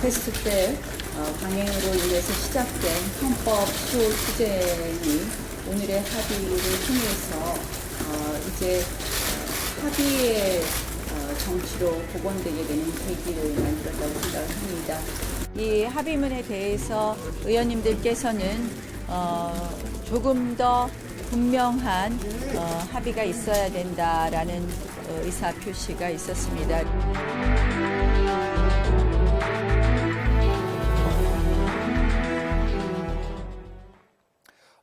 패스트트랙 강행으로 인해서 시작된 헌법 수호 투쟁이 오늘의 합의를 통해서 이제 합의의 정치로 복원되게 되는 계기를 만들었다고 생각을 합니다. 이 합의문에 대해서 의원님들께서는 조금 더 분명한 합의가 있어야 된다라는 의사 표시가 있었습니다.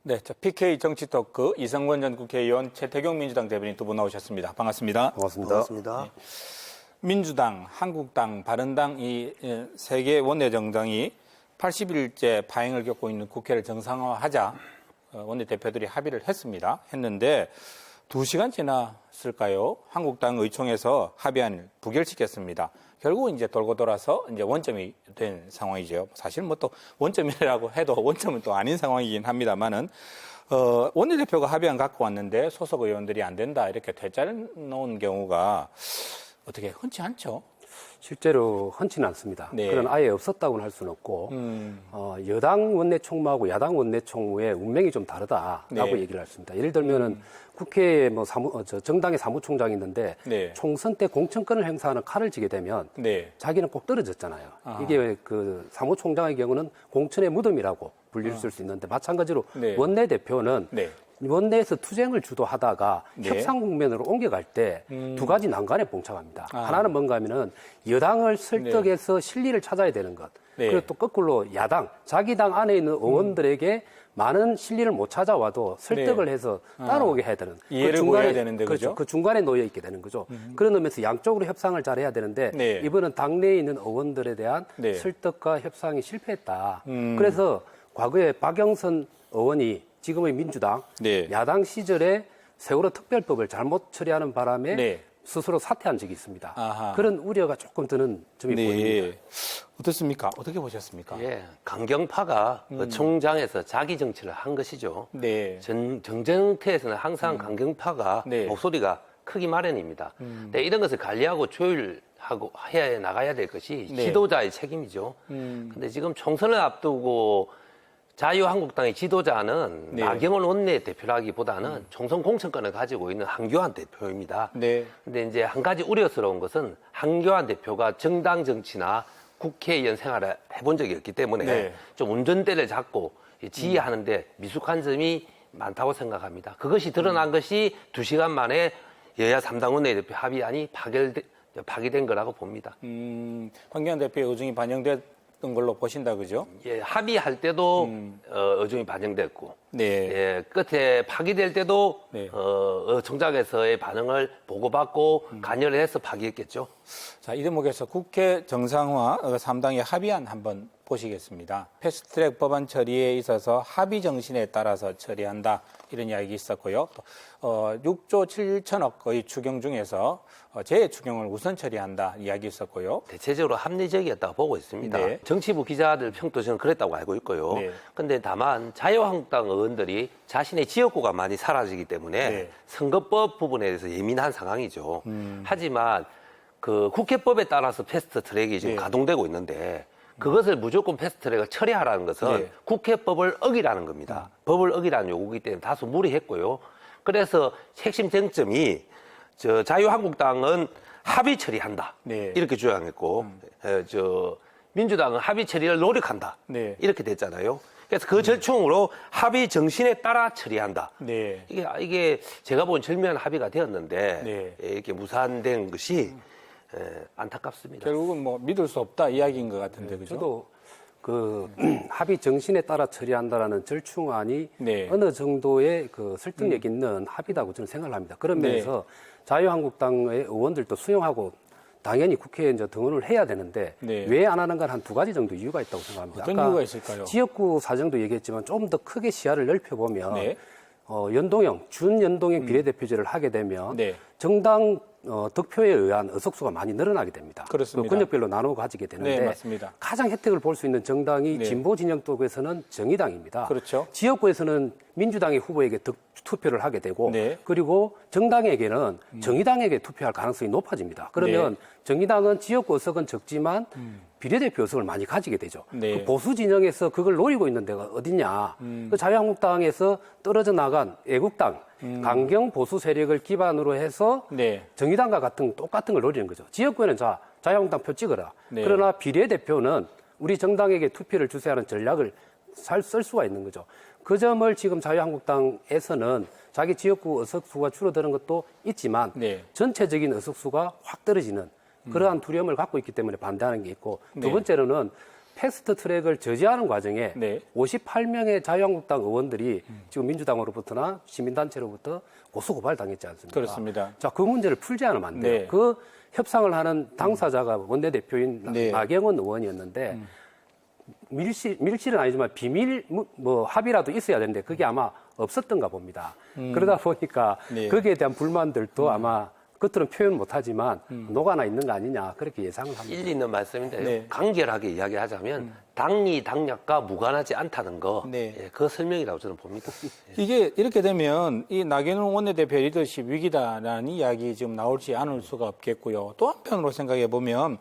네, PK 정치 토크 이성권 전 국회의원, 최태경 민주당 대변인 두 분 나오셨습니다. 반갑습니다. 반갑습니다. 반갑습니다. 네. 민주당, 한국당, 바른당 이 세 개 원내정당이 80일째 파행을 겪고 있는 국회를 정상화하자 원내대표들이 합의를 했는데 2시간 지났을까요? 한국당 의총에서 합의안을 부결시켰습니다. 결국은 이제 돌고 돌아서 이제 원점이 된 상황이죠. 사실 뭐 또 원점이라고 해도 원점은 또 아닌 상황이긴 합니다만은, 원내대표가 합의안 갖고 왔는데 소속 의원들이 안 된다 이렇게 퇴짜를 놓은 경우가 어떻게 흔치 않죠? 실제로 흔치는 않습니다. 네. 그런 아예 없었다고는 할 수는 없고, 여당 원내총무하고 야당 원내총무의 운명이 좀 다르다라고 네. 얘기를 했습니다. 예를 들면은 국회에 뭐 정당의 사무총장이 있는데 네. 총선 때 공천권을 행사하는 칼을 쥐게 되면 네. 자기는 꼭 떨어졌잖아요. 아. 이게 그 사무총장의 경우는 공천의 무덤이라고 불릴 수 있는데 마찬가지로 네. 원내대표는 네. 원내에서 투쟁을 주도하다가 네. 협상 국면으로 옮겨갈 때 두 가지 난관에 봉착합니다. 아. 하나는 뭔가 하면은 여당을 설득해서 실리를 찾아야 되는 것. 네. 그리고 또 거꾸로 야당, 자기 당 안에 있는 의원들에게 많은 실리를 못 찾아와도 설득을 네. 해서 따라오게 해야 되는. 이해를 구해야 되는데, 그렇죠. 그죠? 그 중간에 놓여 있게 되는 거죠. 그런 의미에서 양쪽으로 협상을 잘해야 되는데 네. 이번은 당내에 있는 의원들에 대한 네. 설득과 협상이 실패했다. 그래서 과거에 박영선 의원이 지금의 민주당 네. 야당 시절에 세월호 특별법을 잘못 처리하는 바람에 네. 스스로 사퇴한 적이 있습니다. 아하. 그런 우려가 조금 드는 점이 보입니다. 네. 어떻습니까? 어떻게 보셨습니까? 예, 강경파가 그 총장에서 자기 정치를 한 것이죠. 네. 정쟁태에서는 항상 강경파가 네. 목소리가 크기 마련입니다. 근데 이런 것을 관리하고 조율하고 해야 나가야 될 것이 네. 지도자의 책임이죠. 근데 지금 총선을 앞두고 자유한국당의 지도자는 네. 나경원 원내대표라기보다는 총선 공천권을 가지고 있는 한교안 대표입니다. 네. 근데 이제 한 가지 우려스러운 것은 한교안 대표가 정당 정치나 국회의원 생활을 해본 적이 없기 때문에 네. 좀 운전대를 잡고 지휘하는데 미숙한 점이 많다고 생각합니다. 그것이 드러난 것이 2시간 만에 여야 3당 원내대표 합의안이 파기된 거라고 봅니다. 황교안 대표의 의중이 반영됐던 걸로 보신다, 그죠? 예, 합의할 때도 의중이 반영됐고, 네. 예, 끝에 파기될 때도 네. 총장에서의 반응을 보고받고 간여를 해서 파기했겠죠. 자, 이 대목에서 국회 정상화 3당의 합의안 한번 보시겠습니다. 패스트트랙 법안 처리에 있어서 합의 정신에 따라서 처리한다, 이런 이야기 있었고요. 또 6조 7천억의 추경 중에서 재추경을 우선 처리한다 이야기 있었고요. 대체적으로 합리적이었다고 보고 있습니다. 네. 정치부 기자들 평도 저는 그랬다고 알고 있고요. 네. 근데 다만 자유한국당 의원들이 자신의 지역구가 많이 사라지기 때문에 네. 선거법 부분에 대해서 예민한 상황이죠. 하지만 그 국회법에 따라서 패스트 트랙이 지금 네. 가동되고 있는데 그것을 무조건 패스트 트랙을 처리하라는 것은 네. 국회법을 어기라는 겁니다. 법을 어기라는 요구이기 때문에 다소 무리했고요. 그래서 핵심 쟁점이 자유한국당은 합의 처리한다. 네. 이렇게 주장했고, 민주당은 합의 처리를 노력한다. 네. 이렇게 됐잖아요. 그래서 그 절충으로 합의 정신에 따라 처리한다. 네. 이게 제가 본 절묘한 합의가 되었는데, 네. 이렇게 무산된 것이 안타깝습니다. 결국은 뭐 믿을 수 없다 이야기인 것 같은데, 그죠? 저도 그 합의 정신에 따라 처리한다라는 절충안이 네. 어느 정도의 그 설득력 있는 합의다고 저는 생각을 합니다. 그런 네. 면에서 자유한국당의 의원들도 수용하고 당연히 국회에 이제 등원을 해야 되는데 네. 왜 안 하는가 한 2가지 정도 이유가 있다고 생각합니다. 어떤 아까 이유가 있을까요? 지역구 사정도 얘기했지만 좀 더 크게 시야를 넓혀보면 네. 연동형, 준연동형 비례대표제를 하게 되면 네. 정당 득표에 의한 의석수가 많이 늘어나게 됩니다. 그렇습니다. 권역별로 나누어 가지게 되는데 네, 맞습니다. 가장 혜택을 볼 수 있는 정당이 네. 진보 진영 쪽에서는 정의당입니다. 그렇죠. 지역구에서는 민주당의 후보에게 투표를 하게 되고 네. 그리고 정당에게는 정의당에게 투표할 가능성이 높아집니다. 그러면 네. 정의당은 지역구 의석은 적지만 비례대표 의석을 많이 가지게 되죠. 네. 그 보수 진영에서 그걸 노리고 있는 데가 어딨냐. 그 자유한국당에서 떨어져 나간 애국당, 강경 보수 세력을 기반으로 해서 네. 정의당과 똑같은 걸 노리는 거죠. 지역구에는 자유한국당 표 찍어라. 네. 그러나 비례대표는 우리 정당에게 투표를 주세요 하는 전략을 쓸 수가 있는 거죠. 그 점을 지금 자유한국당에서는 자기 지역구 의석수가 줄어드는 것도 있지만 네. 전체적인 의석수가 확 떨어지는 그러한 두려움을 갖고 있기 때문에 반대하는 게 있고 두 네. 번째로는 패스트 트랙을 저지하는 과정에 네. 58명의 자유한국당 의원들이 지금 민주당으로부터나 시민단체로부터 고소고발 당했지 않습니까? 그렇습니다. 자, 그 문제를 풀지 않으면 안 돼요. 네. 그 협상을 하는 당사자가 원내대표인 네. 나경원 의원이었는데 밀실은 아니지만 비밀 합의라도 있어야 되는데 그게 아마 없었던가 봅니다. 그러다 보니까 네. 거기에 대한 불만들도 아마 겉으로는 표현 못하지만 녹아나 있는 거 아니냐 그렇게 예상을 합니다. 일리 있는 말씀인데요. 네. 간결하게 이야기하자면 당리 당략과 무관하지 않다는 거, 네. 예, 그 설명이라고 저는 봅니다. 이게 이렇게 되면 이 나경원 원내대표 리더십 위기다라는 이야기 지금 나올지 않을 수가 없겠고요. 또 한편으로 생각해 보면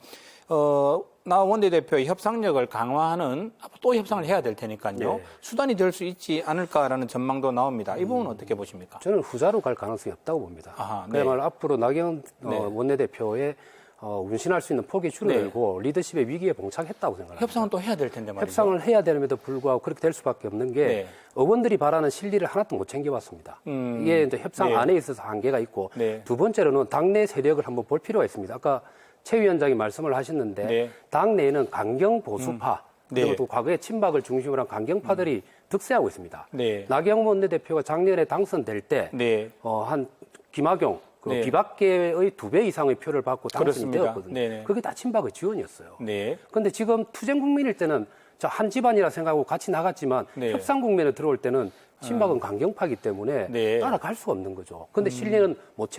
나 원내대표의 협상력을 강화하는 또 협상을 해야 될 테니까요. 네. 수단이 될 수 있지 않을까라는 전망도 나옵니다. 이 부분은 어떻게 보십니까? 저는 후자로 갈 가능성이 없다고 봅니다. 아하, 네. 그야말로 앞으로 나경원 네. 원내대표의 운신할 수 있는 폭이 줄어들고 리더십의 위기에 봉착했다고 생각합니다. 협상은 또 해야 될 텐데 말이죠. 협상을 해야 되는데도 불구하고 그렇게 될 수밖에 없는 게 네. 의원들이 바라는 실리를 하나도 못 챙겨왔습니다. 이게 이제 협상 네. 안에 있어서 한계가 있고 네. 두 번째로는 당내 세력을 한번 볼 필요가 있습니다. 아까 최 위원장이 말씀을 하셨는데 네. 당내에는 강경 보수파 그리고 네. 또 과거에 친박을 중심으로 한 강경파들이 득세하고 있습니다. 네. 나경원 원내대표가 작년에 당선될 때 네. 한 김학용 네. 비박계의 2배 이상의 표를 받고 당선이 그렇습니다. 되었거든요. 네네. 그게 다 친박의 지원이었어요. 네. 그런데 지금 투쟁 국민일 때는 한 집안이라 생각하고 같이 나갔지만 네. 협상 국면에 들어올 때는 친박은 강경파기 때문에 네. 따라갈 수가 없는 거죠. 그런데 실리는 못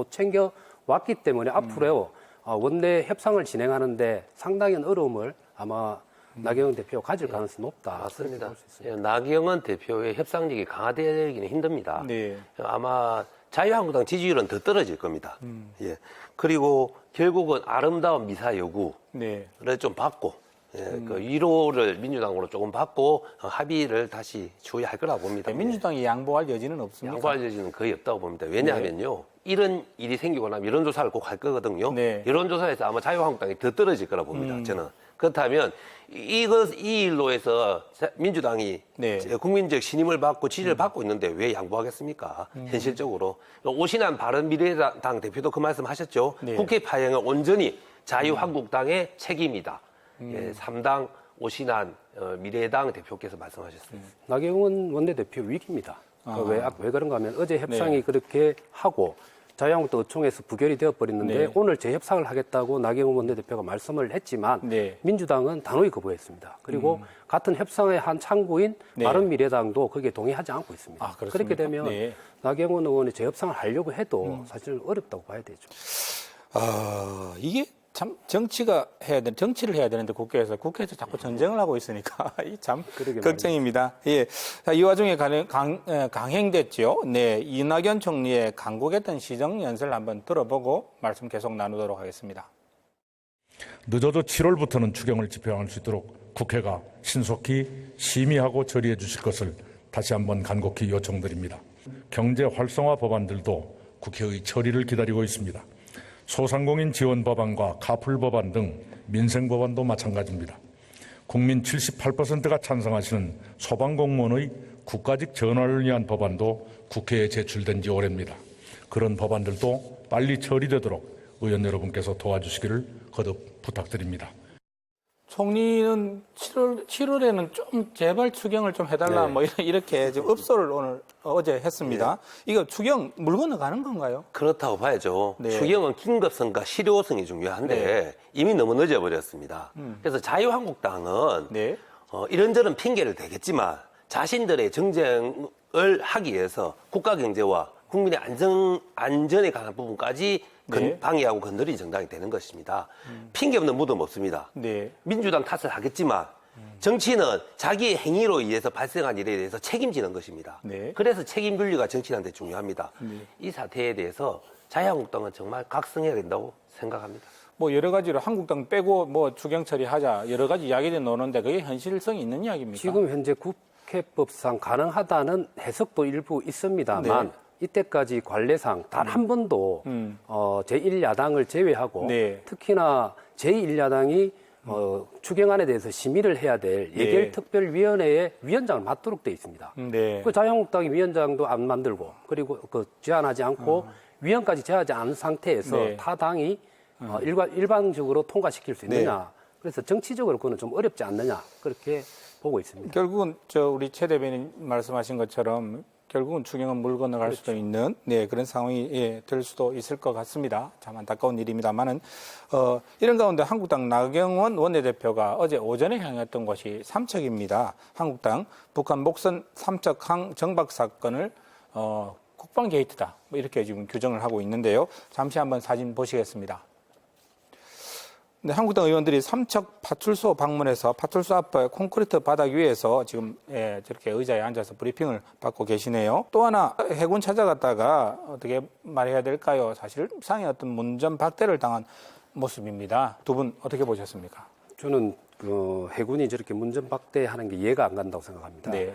챙겨 왔기 때문에 앞으로 원내 협상을 진행하는데 상당한 어려움을 아마 나경원 대표가 가질 가능성이 높다. 맞습니다. 그렇게 볼수 있습니다. 예, 나경원 대표의 협상력이 강화되기는 힘듭니다. 네. 아마 자유한국당 지지율은 더 떨어질 겁니다. 예. 그리고 결국은 아름다운 미사 요구를 네. 좀 받고, 예, 그 위로를 민주당으로 조금 받고 합의를 다시 추이할 거라고 봅니다. 네, 민주당이 양보할 여지는 없습니까? 양보할 여지는 거의 없다고 봅니다. 왜냐하면요. 이런 일이 생기고 나면 여론조사를 꼭 할 거거든요. 네. 여론조사에서 아마 자유한국당이 더 떨어질 거라고 봅니다. 저는. 그렇다면 이 일로 해서 민주당이 네. 국민적 신임을 받고 지지를 받고 있는데 왜 양보하겠습니까? 현실적으로. 오신환 바른미래당 대표도 그 말씀 하셨죠. 네. 국회 파행은 온전히 자유한국당의 책임이다. 예, 3당 오신환 미래당 대표께서 말씀하셨습니다. 나경원 원내대표 위기입니다. 왜 그런가 하면 어제 협상이 그렇게 하고 자유한국당 의총에서 부결이 되어버렸는데 네. 오늘 재협상을 하겠다고 나경원 원내대표가 말씀을 했지만 네. 민주당은 단호히 거부했습니다. 그리고 같은 협상의 한 창구인 네. 바른미래당도 거기에 동의하지 않고 있습니다. 아, 그렇습니까? 그렇게 되면 네. 나경원 의원이 재협상을 하려고 해도 사실 어렵다고 봐야 되죠. 이게 참 정치를 해야 되는데 국회에서 자꾸 전쟁을 하고 있으니까 이 참 그러게 걱정입니다. 예. 자, 이 와중에 강행됐죠. 네. 이낙연 총리의 강국했던 시정 연설을 한번 들어보고 말씀 계속 나누도록 하겠습니다. 늦어도 7월부터는 추경을 집행할 수 있도록 국회가 신속히 심의하고 처리해 주실 것을 다시 한번 간곡히 요청드립니다. 경제 활성화 법안들도 국회의 처리를 기다리고 있습니다. 소상공인 지원 법안과 카풀 법안 등 민생 법안도 마찬가지입니다. 국민 78%가 찬성하시는 소방공무원의 국가직 전환을 위한 법안도 국회에 제출된 지 오래입니다. 그런 법안들도 빨리 처리되도록 의원 여러분께서 도와주시기를 거듭 부탁드립니다. 총리는 7월에는 좀 제발 추경을 좀 해달라 네. 뭐 이렇게 지금 업소를 어제 했습니다. 이거 추경 물 건너가는 건가요? 그렇다고 봐야죠. 네. 추경은 긴급성과 실효성이 중요한데 네. 이미 너무 늦어버렸습니다. 그래서 자유한국당은 네. 이런저런 핑계를 대겠지만 자신들의 정쟁을 하기 위해서 국가 경제와 국민의 안전에 관한 부분까지 네. 방해하고 건드린 정당이 되는 것입니다. 핑계 없는 무덤 없습니다. 네. 민주당 탓을 하겠지만 정치는 자기의 행위로 의해서 발생한 일에 대해서 책임지는 것입니다. 네. 그래서 책임 분리가 정치인한테 중요합니다. 이 사태에 대해서 자유한국당은 정말 각성해야 된다고 생각합니다. 뭐 여러 가지로 한국당 빼고 뭐 추경 처리하자 여러 가지 이야기들이 나오는데 그게 현실성이 있는 이야기입니까? 지금 현재 국회법상 가능하다는 해석도 일부 있습니다만 네. 이때까지 관례상 단 한 번도 제1야당을 제외하고 네. 특히나 제1야당이 추경안에 대해서 심의를 해야 될 네. 예결특별위원회의 위원장을 맡도록 돼 있습니다. 네. 그 자유한국당이 위원장도 안 만들고 그리고 그 제안하지 않고 위원까지 제안하지 않은 상태에서 네. 타 당이 일방적으로 통과시킬 수 있느냐. 네. 그래서 정치적으로 그거는 좀 어렵지 않느냐. 그렇게 보고 있습니다. 결국은 우리 최 대변인 말씀하신 것처럼 결국은 추경은 물 건너갈 수도 있는 그런 상황이 될 수도 있을 것 같습니다. 참 안타까운 일입니다만은 이런 가운데 한국당 나경원 원내대표가 어제 오전에 향했던 곳이 삼척입니다. 한국당 북한 목선 삼척항 정박 사건을 국방 게이트다 뭐 이렇게 지금 규정을 하고 있는데요. 잠시 한번 사진 보시겠습니다. 네, 한국당 의원들이 삼척 파출소 방문해서 파출소 앞에 콘크리트 바닥 위에서 지금 저렇게 의자에 앉아서 브리핑을 받고 계시네요. 또 하나 해군 찾아갔다가 어떻게 말해야 될까요? 사실 상의 어떤 문전박대를 당한 모습입니다. 두 분 어떻게 보셨습니까? 저는 그 해군이 저렇게 문전박대하는 게 이해가 안 간다고 생각합니다. 네.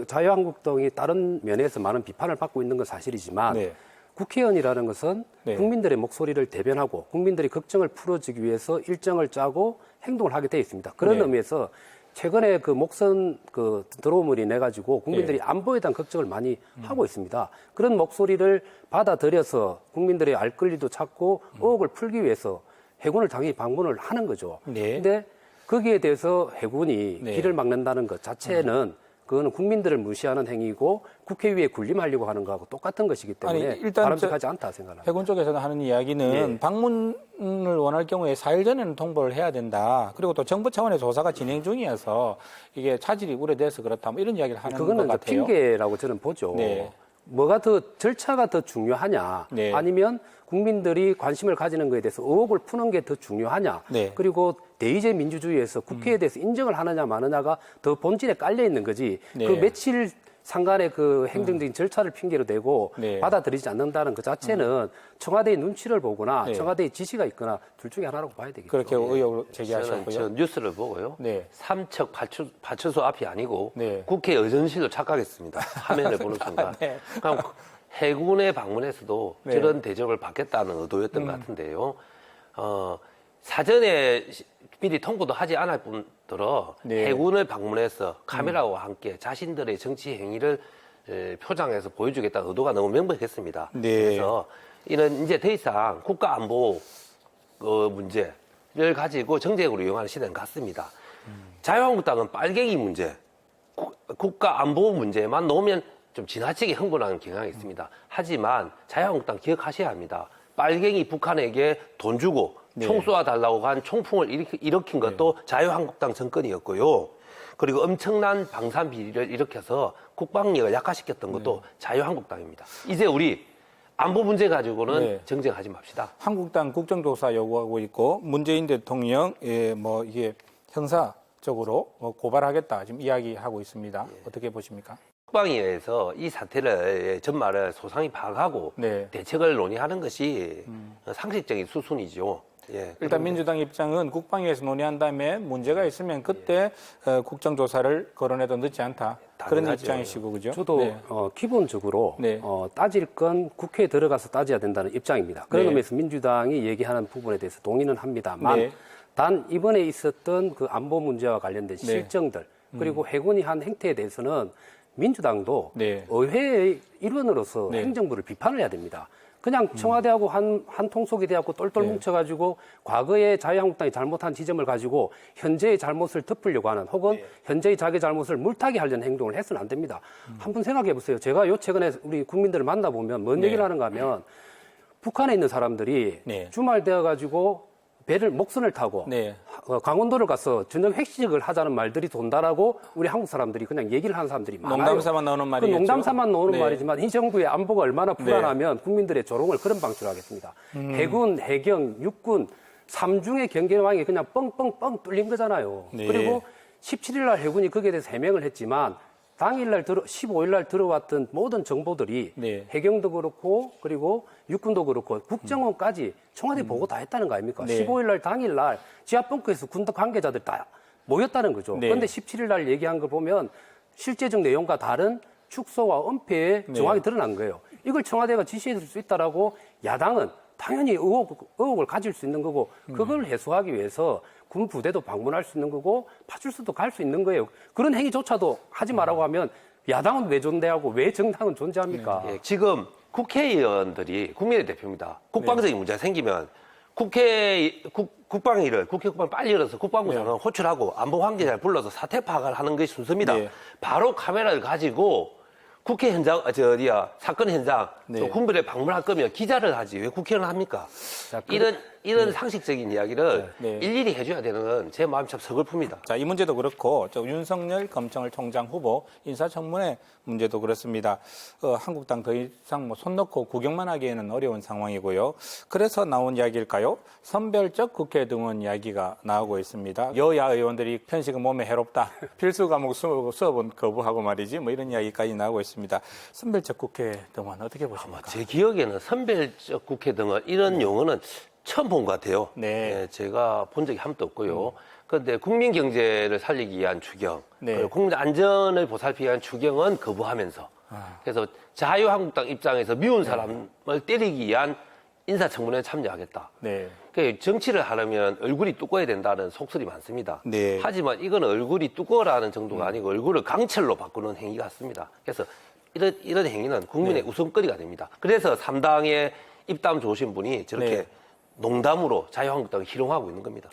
자유한국당이 다른 면에서 많은 비판을 받고 있는 건 사실이지만 네. 국회의원이라는 것은 네. 국민들의 목소리를 대변하고 국민들의 걱정을 풀어주기 위해서 일정을 짜고 행동을 하게 되어 있습니다. 그런 네. 의미에서 최근에 그 목선 그 들어옴을 인해 가지고 국민들이 안보에 대한 걱정을 많이 하고 있습니다. 그런 목소리를 받아들여서 국민들의 알 권리도 찾고 의혹을 풀기 위해서 해군을 당연히 방문을 하는 거죠. 네. 근데 거기에 대해서 해군이 네. 길을 막는다는 것 자체는 그거는 국민들을 무시하는 행위고 국회의회에 군림하려고 하는 거하고 똑같은 것이기 때문에 아니, 일단 바람직하지 않다 생각합니다. 해군 쪽에서는 하는 이야기는 네. 방문을 원할 경우에 4일 전에는 통보를 해야 된다. 그리고 또 정부 차원의 조사가 진행 중이어서 이게 차질이 우려돼서 그렇다. 뭐 이런 이야기를 하는 것 그거는 이제 같아요. 핑계라고 저는 보죠. 네. 뭐가 더 절차가 더 중요하냐 네. 아니면 국민들이 관심을 가지는 것에 대해서 의혹을 푸는 게 더 중요하냐 네. 그리고 대의제 민주주의에서 국회에 대해서 인정을 하느냐 마느냐가 더 본질에 깔려 있는 거지 네. 그 며칠 상간의 그 행정적인 절차를 핑계로 대고 네. 받아들이지 않는다는 그 자체는 청와대의 눈치를 보거나 네. 청와대의 지시가 있거나 둘 중에 하나라고 봐야 되겠죠. 그렇게 의혹을 저는 제기하셨고요. 저 뉴스를 보고요. 네. 삼척 파출소 앞이 아니고 네. 국회 의전실로 착각했습니다. 화면을 보는 순간. 네. 그럼 해군에 방문해서도 네. 저런 대접을 받겠다는 의도였던 것 같은데요. 사전에 미리 통보도 하지 않을 뿐더러 네. 해군을 방문해서 카메라와 함께 자신들의 정치 행위를 표장해서 보여주겠다는 의도가 너무 명백했습니다. 네. 그래서 이는 이제 더 이상 국가 안보 문제를 가지고 정쟁으로 이용하는 시대는 갔습니다. 자유한국당은 빨갱이 문제, 국가 안보 문제만 놓으면 좀 지나치게 흥분하는 경향이 있습니다. 하지만 자유한국당 기억하셔야 합니다. 빨갱이 북한에게 돈 주고 총 쏘아달라고 한 총풍을 일으킨 것도 자유한국당 정권이었고요. 그리고 엄청난 방산 비리를 일으켜서 국방력을 약화시켰던 것도 자유한국당입니다. 이제 우리 안보 문제 가지고는 정쟁하지 맙시다. 한국당 국정조사 요구하고 있고 문재인 대통령 뭐 이게 형사적으로 고발하겠다 지금 이야기하고 있습니다. 어떻게 보십니까? 국방위에서 이 사태를 전말을 소상히 파악하고 네. 대책을 논의하는 것이 상식적인 수순이죠. 예. 일단 민주당 입장은 국방위에서 논의한 다음에 문제가 있으면 그때 국정조사를 거론해도 늦지 않다. 그런 당연하죠. 입장이시고 그죠? 저도 네. 기본적으로 네. 따질 건 국회에 들어가서 따져야 된다는 입장입니다. 그런 네. 의미에서 민주당이 얘기하는 부분에 대해서 동의는 합니다만 네. 단 이번에 있었던 그 안보 문제와 관련된 실정들 그리고 해군이 한 행태에 대해서는 민주당도 네. 의회의 일원으로서 네. 행정부를 비판을 해야 됩니다. 그냥 청와대하고 한 통속이 돼갖고 똘똘 네. 뭉쳐가지고 과거에 자유한국당이 잘못한 지점을 가지고 현재의 잘못을 덮으려고 하는 혹은 현재의 자기 잘못을 물타기 하려는 행동을 해서는 안 됩니다. 한번 생각해 보세요. 제가 요 최근에 우리 국민들을 만나보면 뭔 얘기를 하는가 하면 북한에 있는 사람들이 네. 주말 되어가지고 목선을 타고 네. 강원도를 가서 저녁 회식을 하자는 말들이 돈다라고 우리 한국 사람들이 그냥 얘기를 하는 사람들이 많아요. 농담삼아 나오는 그 말이겠죠. 농담삼아 나오는 네. 말이지만 이 정부의 안보가 얼마나 불안하면 국민들의 조롱을 그런 방식으로 하겠습니다. 해군, 해경, 육군, 삼중의 경계망이 그냥 뻥뻥뻥 뚫린 거잖아요. 네. 그리고 17일 날 해군이 거기에 대해서 해명을 했지만 당일날 15일날 들어왔던 모든 정보들이 네. 해경도 그렇고 그리고 육군도 그렇고 국정원까지 청와대 보고 다 했다는 거 아닙니까? 네. 15일날 당일날 지하벙커에서 군 관계자들 다 모였다는 거죠. 네. 그런데 17일날 얘기한 걸 보면 실제적 내용과 다른 축소와 은폐에 네. 정확히 드러난 거예요. 이걸 청와대가 지시했을 수 있다라고 야당은 당연히 의혹을 가질 수 있는 거고 그걸 해소하기 위해서 군 부대도 방문할 수 있는 거고 파출소도 갈 수 있는 거예요. 그런 행위조차도 하지 말라고 하면 야당은 왜 존재하고 왜 정당은 존재합니까? 예, 지금 국회의원들이 국민의 대표입니다. 국방적인 네. 문제가 생기면 국방 일을 국회 국방 빨리 열어서 국방부 장관 호출하고 안보 관계자를 불러서 사태 파악을 하는 것이 순서입니다. 네. 바로 카메라를 가지고 국회 현장, 사건 현장, 네. 또 군부대 방문할 거면 기자를 하지 왜 국회의원을 합니까? 자, 이런 상식적인 이야기를 네. 일일이 해줘야 되는 건 제 마음이 참 서글픕니다. 자, 이 문제도 그렇고 윤석열 검찰총장 후보 인사청문회 문제도 그렇습니다. 한국당 더 이상 손 놓고 구경만 하기에는 어려운 상황이고요. 그래서 나온 이야기일까요? 선별적 국회 등원 이야기가 나오고 있습니다. 여야 의원들이 편식은 몸에 해롭다. 필수 과목 수업은 거부하고 말이지. 뭐 이런 이야기까지 나오고 있습니다. 선별적 국회 등원 어떻게 보십니까? 제 기억에는 선별적 국회 등은 이런 용어는 처음 본 것 같아요. 네. 예, 제가 본 적이 한 번도 없고요. 그런데 국민 경제를 살리기 위한 추경, 네. 그리고 국민 안전을 보살피기 위한 추경은 거부하면서, 그래서 자유한국당 입장에서 미운 사람을 때리기 위한 인사청문회에 참여하겠다. 네. 그러니까 정치를 하려면 얼굴이 두꺼워야 된다는 속설이 많습니다. 네. 하지만 이건 얼굴이 두꺼워라는 정도가 아니고 얼굴을 강철로 바꾸는 행위 같습니다. 그래서 이런 행위는 국민의 네. 웃음거리가 됩니다. 그래서 3당에 입담 좋으신 분이 저렇게 네. 농담으로 자유한국당을 희롱하고 있는 겁니다.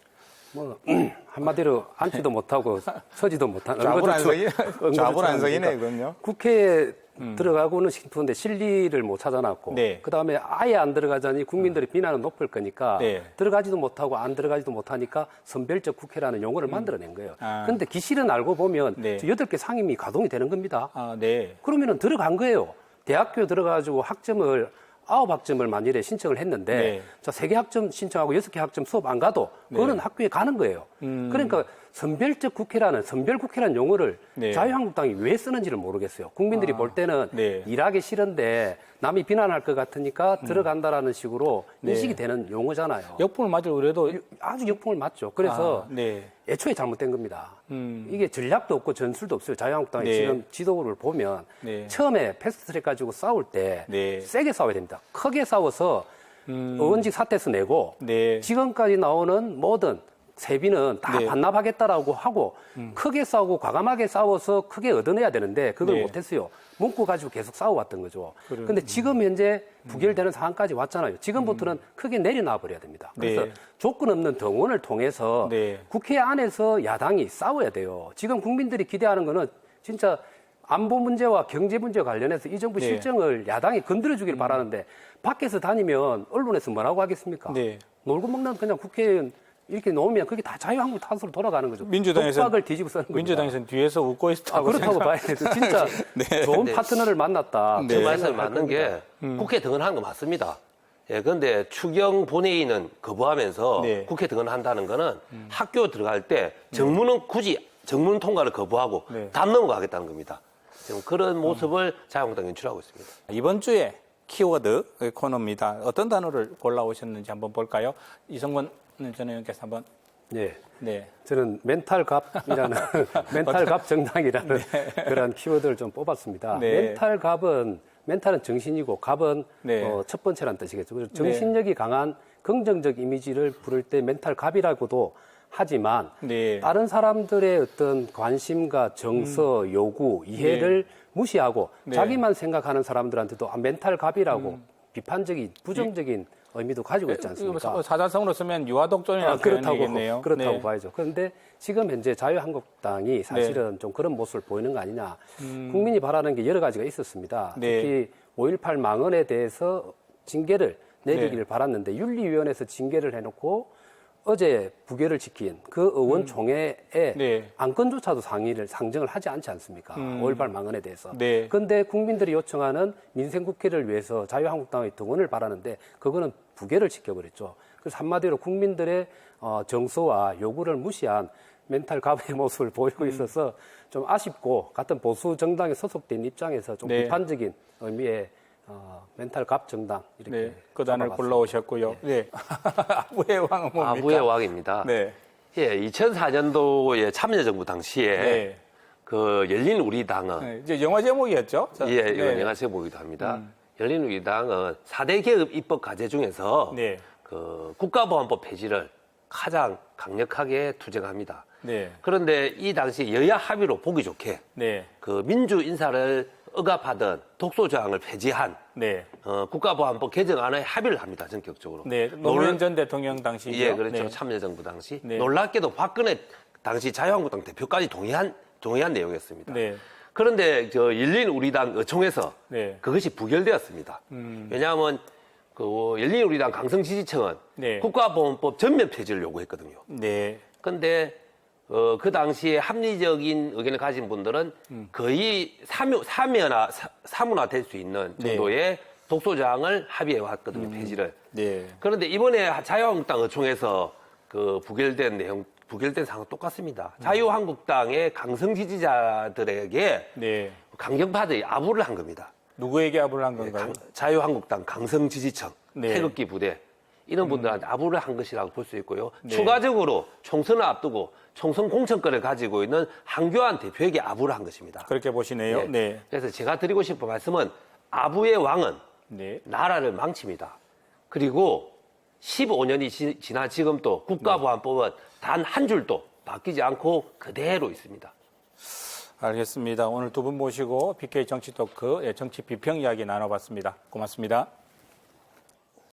뭐 한마디로 앉지도 못하고 서지도 못한 좌불안석이네, 그건요. 국회에 들어가고는 싶은데 실리를 못 찾아놨고 네. 그다음에 아예 안 들어가자니 국민들의 비난은 높을 거니까 네. 들어가지도 못하고 안 들어가지도 못하니까 선별적 국회라는 용어를 만들어낸 거예요. 아. 그런데 기실은 알고 보면 네. 8개 상임위 가동이 되는 겁니다. 아, 네. 그러면은 들어간 거예요. 대학교 들어가지고 학점을 9학점을 만일에 신청을 했는데 네. 저 3개 학점 신청하고 6개 학점 수업 안 가도 그거는 학교에 가는 거예요. 그러니까 선별적 국회라는 선별국회라는 용어를 네. 자유한국당이 왜 쓰는지를 모르겠어요. 국민들이 볼 때는 네. 일하기 싫은데 남이 비난할 것 같으니까 들어간다라는 식으로 인식이 되는 용어잖아요. 역풍을 맞을 그래도 아주 역풍을 맞죠. 그래서 네. 애초에 잘못된 겁니다. 이게 전략도 없고 전술도 없어요. 자유한국당이 네. 지금 지도부를 보면 네. 처음에 패스트트랙 가지고 싸울 때 네. 세게 싸워야 됩니다. 크게 싸워서 의원직 사퇴서 내고 네. 지금까지 나오는 모든 세비는 다 네. 반납하겠다라고 하고 크게 싸우고 과감하게 싸워서 크게 얻어내야 되는데 그걸 네. 못했어요. 문구 가지고 계속 싸워왔던 거죠. 그런데 지금 현재 부결되는 상황까지 왔잖아요. 지금부터는 크게 내려놔 버려야 됩니다. 그래서 네. 조건 없는 등원을 통해서 네. 국회 안에서 야당이 싸워야 돼요. 지금 국민들이 기대하는 거는 진짜 안보 문제와 경제 문제와 관련해서 이 정부 네. 실정을 야당이 건드려주길 바라는데 밖에서 다니면 언론에서 뭐라고 하겠습니까? 네. 놀고 먹는 그냥 국회의원 이렇게 놓으면 그게 다 자유한국 탓으로 돌아가는 거죠. 민주당에서는 독박을 뒤집어 쓰는 겁니다. 민주당에서는 뒤에서 웃고 있다고 그렇다고 봐야 돼요. 진짜 좋은 파트너를 만났다. 네. 그 말씀이 맞는 게 국회 등원하는 거 맞습니다. 예, 그런데 추경 본회의는 거부하면서 네. 국회 등원한다는 거는 학교 들어갈 때 정문은 굳이 정문 통과를 거부하고 네. 담 넘어가겠다는 겁니다. 지금 그런 모습을 자유한국당이 연출하고 있습니다. 이번 주에 키워드 코너입니다. 어떤 단어를 골라오셨는지 한번 볼까요? 이성권 전 의원께서 한번. 네. 네. 저는 멘탈갑이라는 멘탈갑 정당이라는 그런 키워드를 좀 뽑았습니다. 네. 멘탈은 정신이고 갑은 네. 첫 번째란 뜻이겠죠. 그래서 정신력이 강한 긍정적 이미지를 부를 때 멘탈갑이라고도 하지만 네. 다른 사람들의 어떤 관심과 정서, 요구, 이해를 무시하고 네. 자기만 생각하는 사람들한테도 멘탈갑이라고 비판적인, 부정적인 의미도 가지고 있지 않습니까? 사자성어로 쓰면 유아독존이라는 표현이겠네요. 그렇다고 네. 봐야죠. 그런데 지금 현재 자유한국당이 사실은 좀 그런 모습을 보이는 거 아니냐. 국민이 바라는 게 여러 가지가 있었습니다. 네. 특히 5.18 망언에 대해서 징계를 내리기를 네. 바랐는데 윤리위원회에서 징계를 해놓고 어제 부결을 지킨 그 의원총회에 네. 안건조차도 상정을 하지 않지 않습니까? 5.18 망언에 대해서. 네. 그런데 국민들이 요청하는 민생국회를 위해서 자유한국당의 등원을 바라는데 그거는 부결을 시켜버렸죠. 그래서 한마디로 국민들의 정서와 요구를 무시한 멘탈 갑의 모습을 보이고 있어서 좀 아쉽고 같은 보수 정당에 소속된 입장에서 좀 네. 비판적인 의미의 멘탈 갑 정당 이렇게 네, 그 단을 잡아봤습니다. 골라오셨고요. 네. 아부의 왕은 뭡니까? 아부의 왕입니다. 네. 예, 2004년도에 참여정부 당시에 네. 그 열린우리당은 네, 이제 영화 제목이었죠? 예, 네. 이건 영화 제목이기도 합니다. 열린우리당은 4대 개업 입법 과제 중에서 네. 그 국가보안법 폐지를 가장 강력하게 투쟁합니다. 네. 그런데 이 당시 여야 합의로 보기 좋게 네. 그 민주 인사를 억압하던 독소조항을 폐지한 네. 국가보안법 개정안에 합의를 합니다. 전격적으로. 네. 노무현 전 대통령 당시죠. 예, 그렇죠. 네. 참여정부 당시. 네. 놀랍게도 박근혜 당시 자유한국당 대표까지 동의한 내용이었습니다. 네. 그런데 저 열린우리당 의총에서 네. 그것이 부결되었습니다. 왜냐하면 그 열린우리당 강성지지층은 네. 국가보안법 전면 폐지를 요구했거든요. 네. 그런데 그 당시에 합리적인 의견을 가진 분들은 거의 사문화될 수 있는 네. 정도의 독소조항을 합의해 왔거든요. 폐지를. 네. 그런데 이번에 자유한국당 의총에서 그 부결된 상황은 똑같습니다. 자유한국당의 강성 지지자들에게 네. 강경파들이 아부를 한 겁니다. 누구에게 아부를 한 건가요? 자유한국당 강성 지지층, 네. 태극기 부대 이런 분들한테 아부를 한 것이라고 볼 수 있고요. 네. 추가적으로 총선을 앞두고 총선 공천권을 가지고 있는 한교안 대표에게 아부를 한 것입니다. 그렇게 보시네요. 예. 네. 그래서 제가 드리고 싶은 말씀은 아부의 왕은 네. 나라를 망칩니다. 그리고 15년이 지난 지금도 국가보안법은 단 한 줄도 바뀌지 않고 그대로 있습니다. 알겠습니다. 오늘 두 분 모시고 PK 정치 토크 정치 비평 이야기 나눠봤습니다. 고맙습니다.